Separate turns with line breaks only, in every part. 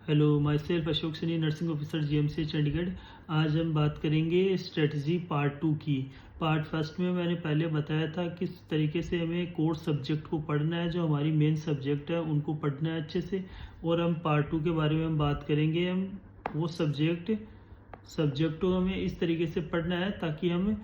Hello, my self Ashok Sunny, nursing officer GMC Chandigarh. आज हम बात करेंगे स्ट्रेटजी पार्ट 2 की। पार्ट फर्स्ट में मैंने पहले बताया था किस तरीके से हमें कोर सब्जेक्ट को पढ़ना है, जो हमारी मेन सब्जेक्ट है उनको पढ़ना है अच्छे से। और हम पार्ट 2 के बारे में हम बात करेंगे। हम वो सब्जेक्ट को हमें इस तरीके से पढ़ना है ताकि हम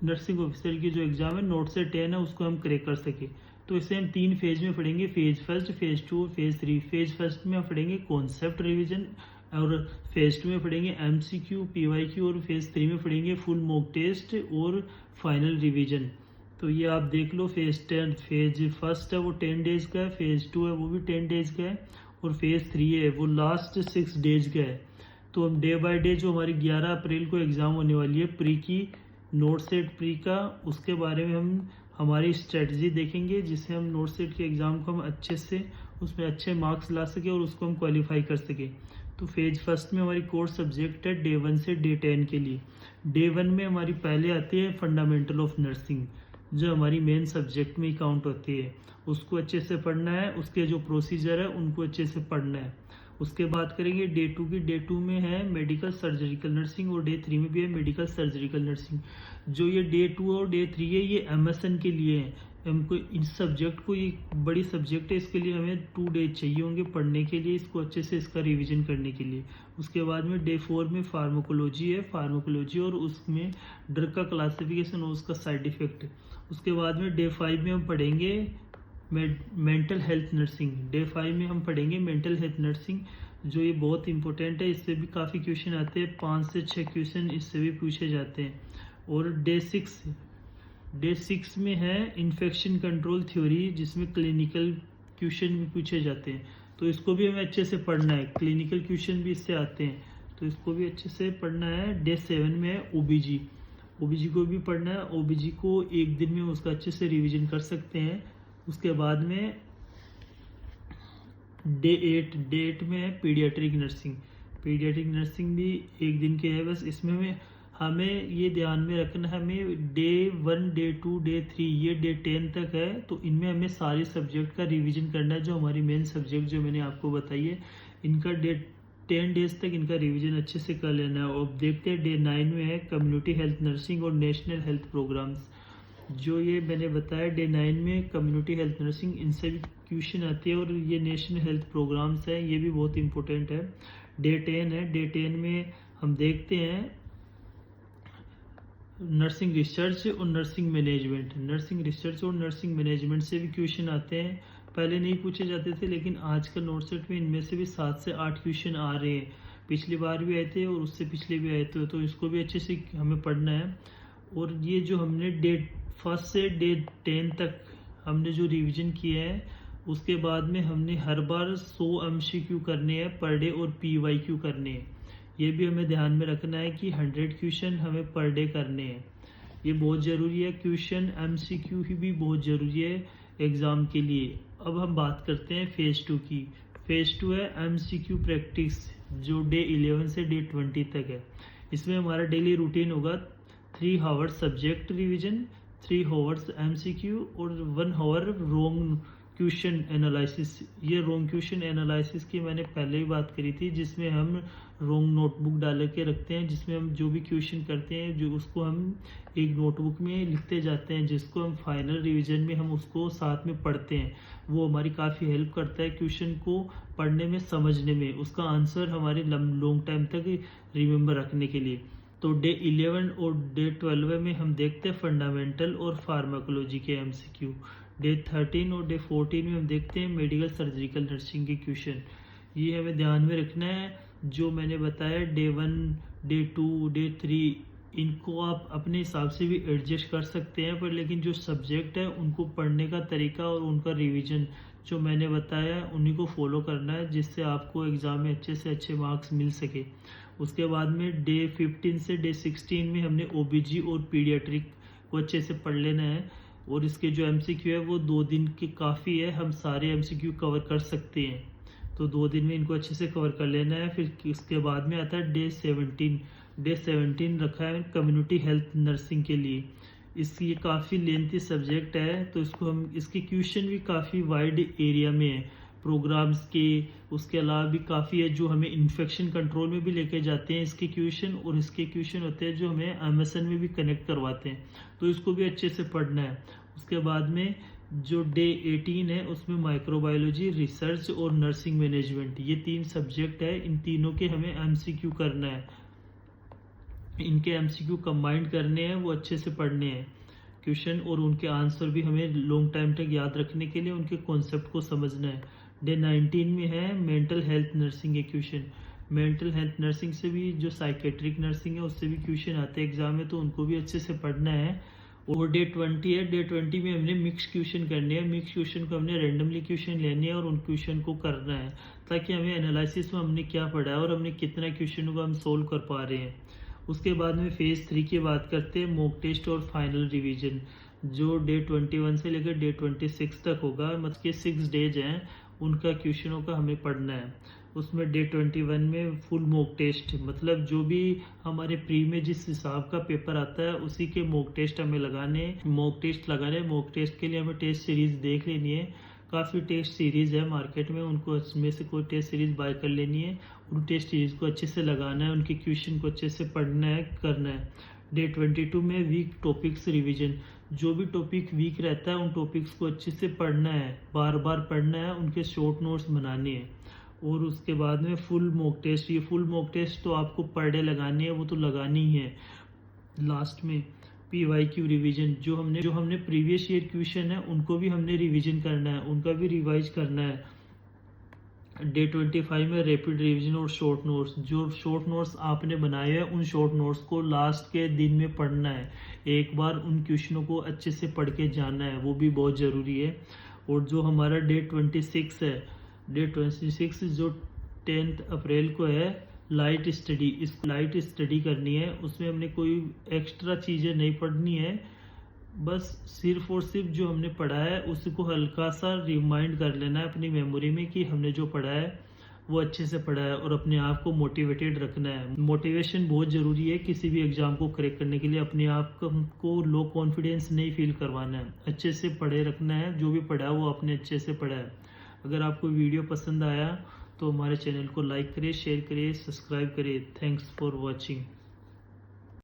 नर्सिंग ऑफिसर की जो एग्ज़ाम है नोट से 10 है उसको हम क्रैक कर सकें। तो इसे हम 3 फेज में पढ़ेंगे, फेज फर्स्ट, फेज 2 और फेज 3। फेज फर्स्ट में हम पढ़ेंगे कॉन्सेप्ट रिवीजन, और फेज 2 में पढ़ेंगे एमसीक्यू, पीवाईक्यू, और फेज 3 में पढ़ेंगे फुल मॉक टेस्ट और फाइनल रिवीजन। तो ये आप देख लो, फेज फर्स्ट है वो 10 डेज का है, फेज 2 है वो भी 10 डेज का है, और फेज 3 है वो लास्ट 6 डेज का है। तो हम डे बाय डे, जो हमारी 11 अप्रैल को एग्ज़ाम होने वाली है प्री की, नोट सेट प्री का, उसके बारे में हम हमारी स्ट्रेटजी देखेंगे, जिससे हम नोट सेट के एग्ज़ाम को हम अच्छे से उसमें अच्छे मार्क्स ला सके और उसको हम क्वालिफाई कर सके। तो फेज फर्स्ट में हमारी कोर्स सब्जेक्ट है डे 1 से डे 10 के लिए। डे 1 में हमारी पहले आती है फंडामेंटल ऑफ नर्सिंग, जो हमारी मेन सब्जेक्ट में ही काउंट होती है। उसको अच्छे से पढ़ना है, उसके जो प्रोसीजर है उनको अच्छे से पढ़ना है। उसके बाद करेंगे डे 2 की। डे 2 में है मेडिकल सर्जिकल नर्सिंग, और डे 3 में भी है मेडिकल सर्जिकल नर्सिंग। जो ये डे 2 और डे 3 है, ये एमएसएन के लिए है। हमको इस सब्जेक्ट को, ये बड़ी सब्जेक्ट है, इसके लिए हमें 2 डेज चाहिए होंगे पढ़ने के लिए, इसको अच्छे से इसका रिवीजन करने के लिए। उसके बाद में डे 4 में फार्माकोलॉजी है, फार्माकोलॉजी और उसमें ड्रग का क्लासिफिकेशन और उसका साइड इफेक्ट। उसके बाद में डे 5 में हम पढ़ेंगे मेंटल हेल्थ नर्सिंग। डे 5 में हम पढ़ेंगे मेंटल हेल्थ नर्सिंग, जो ये बहुत इंपॉर्टेंट है। इससे भी काफ़ी क्वेश्चन आते हैं, 5 से 6 क्वेश्चन इससे भी पूछे जाते हैं। और डे 6 में है इन्फेक्शन कंट्रोल थ्योरी, जिसमें क्लिनिकल क्वेश्चन भी पूछे जाते हैं। तो इसको भी हमें अच्छे से पढ़ना है, क्लिनिकल क्वेश्चन भी इससे आते हैं, तो इसको भी अच्छे से पढ़ना है। डे 7 में है ओबीजी को भी पढ़ना है। ओबीजी को एक दिन में उसका अच्छे से रिवीजन कर सकते हैं। उसके बाद में डे 8 में है पीडियाट्रिक नर्सिंग भी एक दिन के है बस। इसमें हमें ये ध्यान में रखना है, हमें डे 1, डे 2, डे 3, ये डे 10 तक है। तो इनमें हमें सारे सब्जेक्ट का रिवीजन करना है, जो हमारी मेन सब्जेक्ट जो मैंने आपको बताई है, इनका डे 10 डेज तक इनका रिवीजन अच्छे से कर लेना है। और देखते हैं डे 9 में है कम्युनिटी हेल्थ नर्सिंग और नेशनल हेल्थ प्रोग्राम्स। जो ये मैंने बताया डे 9 में कम्युनिटी हेल्थ नर्सिंग, इनसे भी क्वेश्चन आती है, और ये नेशनल हेल्थ प्रोग्राम्स है, ये भी बहुत इंपॉर्टेंट है। डे 10 है, डे 10 में हम देखते हैं नर्सिंग रिसर्च और नर्सिंग मैनेजमेंट से भी क्वेश्चन आते हैं। पहले नहीं पूछे जाते थे, लेकिन आज का नोट सेट में इनमें से भी 7 से 8 क्वेश्चन आ रहे हैं। पिछली बार भी आए थे और उससे पिछले भी आए थे, तो इसको भी अच्छे से हमें पढ़ना है। और ये जो हमने डे 1 से डे 10 तक हमने जो रिवीजन किया है, उसके बाद में हमने हर बार 100 एमसीक्यू करने हैं पर डे, और पीवाईक्यू करने हैं। ये भी हमें ध्यान में रखना है कि 100 क्वेश्चन हमें पर डे करने हैं। ये बहुत ज़रूरी है, क्वेश्चन एमसीक्यू ही भी बहुत ज़रूरी है एग्ज़ाम के लिए। अब हम बात करते हैं फेज़ 2 की। फेज़ 2 है एमसीक्यू प्रैक्टिस, जो डे 11 से डे 20 तक है। इसमें हमारा डेली रूटीन होगा 3 hours subject revision, 3 hours MCQ और 1 आवर रोंग क्वेश्चन एनालिसिस। ये रोंग क्वेश्चन एनालिसिस की मैंने पहले ही बात करी थी, जिसमें हम रोंग नोटबुक डाल के रखते हैं, जिसमें हम जो भी क्वेश्चन करते हैं, जो उसको हम एक नोटबुक में लिखते जाते हैं, जिसको हम फाइनल रिवीजन में हम उसको साथ में पढ़ते हैं। वो हमारी काफ़ी हेल्प करता है क्वेश्चन को पढ़ने में, समझने में, उसका आंसर हमारे लॉन्ग टाइम तक रिमेंबर रखने के लिए। तो डे 11 और डे 12 में हम देखते हैं फंडामेंटल और फार्माकोलॉजी के एमसीक्यू। डे 13 और डे 14 में हम देखते हैं मेडिकल सर्जिकल नर्सिंग के क्वेश्चन। ये हमें ध्यान में रखना है, जो मैंने बताया डे 1, डे 2, डे 3, इनको आप अपने हिसाब से भी एडजस्ट कर सकते हैं, पर लेकिन जो सब्जेक्ट है उनको पढ़ने का तरीका और उनका रिवीजन जो मैंने बताया उन्हीं को फॉलो करना है, जिससे आपको एग्ज़ाम में अच्छे से अच्छे मार्क्स मिल सके। उसके बाद में डे 15 से डे 16 में हमने ओबीजी और पीडियाट्रिक को अच्छे से पढ़ लेना है। और इसके जो एमसीक्यू है वो 2 दिन के काफ़ी है, हम सारे एमसीक्यू कवर कर सकते हैं। तो 2 दिन में इनको अच्छे से कवर कर लेना है। फिर इसके बाद में आता है डे 17 रखा है कम्युनिटी हेल्थ नर्सिंग के लिए। इसकी काफ़ी लेंथी सब्जेक्ट है, तो इसको हम, इसके क्वेश्चन भी काफ़ी वाइड एरिया में है। प्रोग्राम्स के, उसके अलावा भी काफ़ी है जो हमें इन्फेक्शन कंट्रोल में भी लेके जाते हैं इसके क्वेश्चन, और इसके क्वेश्चन होते हैं जो हमें एमएसएन में भी कनेक्ट करवाते हैं, तो इसको भी अच्छे से पढ़ना है। उसके बाद में जो डे 18 है उसमें माइक्रोबायोलॉजी, रिसर्च और नर्सिंग मैनेजमेंट, ये 3 सब्जेक्ट है। इन तीनों के हमें एमसीक्यू करना है, इनके एमसीक्यू कंबाइंड करने हैं, वो अच्छे से पढ़ने हैं क्वेश्चन, और उनके आंसर भी हमें लॉन्ग टाइम तक याद रखने के लिए उनके कॉन्सेप्ट को समझना है। डे 19 में है मेंटल हेल्थ नर्सिंग के क्वेश्चन। मेंटल हेल्थ नर्सिंग से भी जो साइकेट्रिक नर्सिंग है उससे भी क्वेश्चन आते हैं एग्जाम में, तो उनको भी अच्छे से पढ़ना है। और डे 20 है, डे 20 में हमने मिक्स क्वेश्चन करने हैं। मिक्स क्वेश्चन को हमने रैंडमली क्वेश्चन लेने हैं और उन क्वेश्चन को करना है, ताकि हमें एनालिसिस में हमने क्या पढ़ा है और हमने कितना क्वेश्चन को हम सोल्व कर पा रहे हैं। उसके बाद में फेज़ 3 की बात करते हैं, मॉक टेस्ट और फाइनल रिवीजन, जो डे 21 से लेकर डे 26 तक होगा, मतलब के 6 डेज हैं, उनका क्वेश्चनों का हमें पढ़ना है। उसमें डे 21 में फुल मॉक टेस्ट, मतलब जो भी हमारे प्री में जिस हिसाब का पेपर आता है उसी के मॉक टेस्ट हमें लगाने। मॉक टेस्ट के लिए हमें टेस्ट सीरीज़ देख लेनी है। काफ़ी टेस्ट सीरीज़ है मार्केट में, उनको उसमें से कोई टेस्ट सीरीज़ बाय कर लेनी है, उन टेस्ट सीरीज़ को अच्छे से लगाना है, उनके क्वेश्चन को अच्छे से पढ़ना है, करना है। डे 22 में वीक टॉपिक्स रिवीजन, जो भी टॉपिक वीक रहता है उन टॉपिक्स को अच्छे से पढ़ना है, बार बार पढ़ना है, उनके शॉर्ट नोट्स बनाने हैं। और उसके बाद में फुल मॉक टेस्ट, ये फुल मॉक टेस्ट तो आपको पर डे लगानी है, वो तो लगानी ही है। लास्ट में PYQ रिवीजन, जो हमने प्रीवियस ईयर क्वेश्चन है उनको भी हमने रिवीजन करना है, उनका भी रिवाइज करना है। डे 25 में रैपिड रिवीजन और शॉर्ट नोट्स, जो शॉर्ट नोट्स आपने बनाए हैं उन शॉर्ट नोट्स को लास्ट के दिन में पढ़ना है, एक बार उन क्वेश्चनों को अच्छे से पढ़ के जाना है, वो भी बहुत ज़रूरी है। और जो हमारा डे 26 है, डे 26 जो 10 अप्रैल को है, लाइट स्टडी, इस लाइट स्टडी करनी है। उसमें हमने कोई एक्स्ट्रा चीज़ें नहीं पढ़नी है, बस सिर्फ और सिर्फ जो हमने पढ़ा है उसको हल्का सा रिमाइंड कर लेना है अपनी मेमोरी में कि हमने जो पढ़ा है वो अच्छे से पढ़ा है, और अपने आप को मोटिवेटेड रखना है। मोटिवेशन बहुत ज़रूरी है किसी भी एग्ज़ाम को क्रैक करने के लिए। अपने आप को लो कॉन्फिडेंस नहीं फील करवाना है, अच्छे से पढ़े रखना है, जो भी पढ़ा है वो आपने अच्छे से पढ़ा है। अगर आपको वीडियो पसंद आया तो हमारे चैनल को लाइक करें, शेयर करें, सब्सक्राइब करें। Thanks for watching.